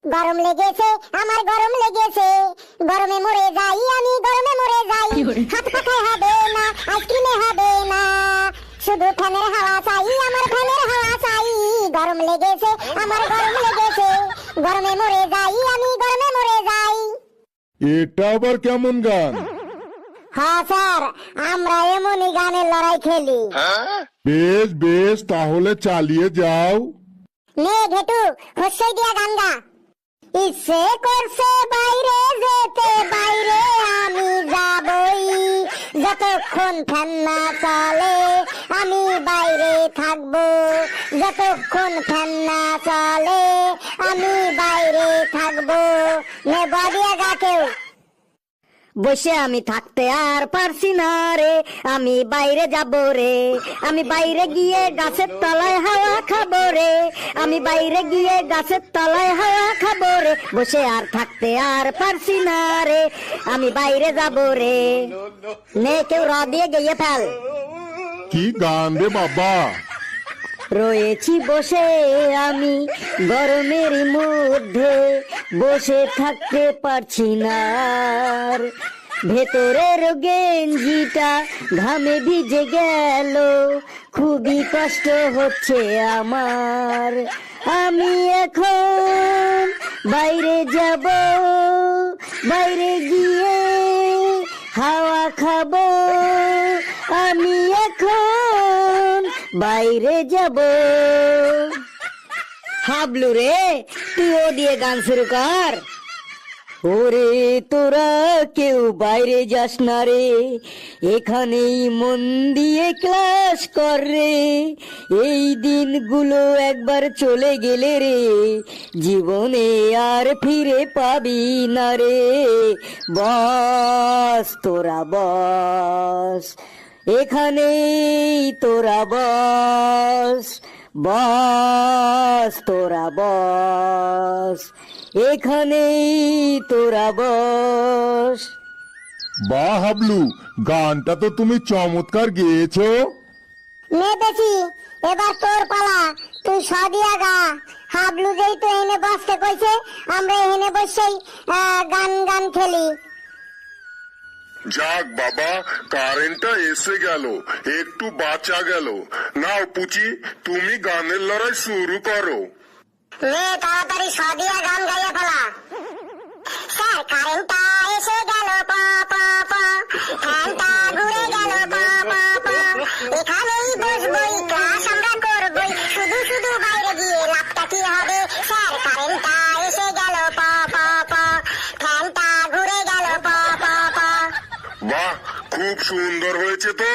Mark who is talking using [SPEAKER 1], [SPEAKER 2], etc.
[SPEAKER 1] গরম লেগেছে, আমার গরম লেগেছে, গরমে মরে যাই আমি, গরমে মরে যাই। হাত পাখায় হবে না, আইসক্রিমে হবে না, শুধু ফ্যানের হাওয়া চাই, আমার ফ্যানের হাওয়া চাই। গরম লেগেছে, আমার গরম লেগেছে, গরমে মরে যাই আমি, গরমে মরে যাই।
[SPEAKER 2] এটা আবার কেমন গান?
[SPEAKER 1] হ্যাঁ স্যার, আমরা এমনই গানের লড়াই খেলি।
[SPEAKER 2] বেশ বেশ, তাহলে চালিয়ে যাও।
[SPEAKER 1] নে ঘেটু, হস্যই দিয়া গান গা। ইচ্ছে করছে বাইরে যেতে, বাইরে আমি যাবই, যতক্ষণ ফ্যান না চলে আমি বাইরে থাকবো, যতক্ষণ ফ্যান না চলে আমি বাইরে থাকবো। নে বাদিয়া গা কেউ।
[SPEAKER 3] বসে আমি থাকতে আর পারছি না রে, আমি বাইরে যাব রে, আমি বাইরে গিয়ে গাছের তলায় হাওয়া খাবো রে, আমি বাইরে গিয়ে গাছের তলায় হাওয়া খাবো রে, বসে আর থাকতে আর পারছি না রে, আমি বাইরে যাব রে। নে কেউ র দিয়ে গিয়ে ফেল।
[SPEAKER 2] কি গান রে বাবা?
[SPEAKER 3] রয়েছি বসে আমি গরমের মধ্যে, বসে থাকতে পারছি না আর, ভেতরের গেঞ্জিটা ঘামে ভিজে গেল, খুবই কষ্ট হচ্ছে আমার, আমি এখন বাইরে যাব, বাইরে গিয়ে হাওয়া খাবো, আমি এখন বাইরে যাব। হাবলু রে, তুইও দিয়ে গান শুরু কর। ওরে তোরা কেউ বাইরে যাস না রে, এখানেই মন দিয়ে ক্লাস কর রে, এই দিনগুলো একবার চলে গেলে রে, জীবনে আর ফিরে পাবি না রে, বস তোরা বস, এখানেই তোরা বস, বস তোরা বস, এখানেই তোরা বস।
[SPEAKER 2] বাহ হাবলু, গানটা তো তুমি চমৎকার গেয়েছো।
[SPEAKER 1] নে দেখি, এবার তোর পালা, তুই সদিয়া গা। হাবলু যেই তো এনে বসতে কইছে, আমরা এনে বসেই গান গান খেলি।
[SPEAKER 4] যাক বাবা, কারেন্টটা এসে গেল, একটু বাঁচা গেল। নাও পুচি, তুমি গানের লড়াই শুরু করো।
[SPEAKER 1] নে তাড়াতাড়ি সদিয়া গান গাইয়া ফেলা। স্যার কারেন্টটা এসে গেল, পা পা পা, ফ্যানটা ঘুরে গেল, পা পা পা, এখানেই বসবই, ক্লাস আমরা করবই, শুধু শুধু বাইরে গিয়ে লাভটা কি হবে? স্যার কারেন্টটা এসে গেল, পা পা পা, ফ্যানটা ঘুরে গেল, পা পা পা।
[SPEAKER 4] বাহ, খুব সুন্দর হয়েছে তো।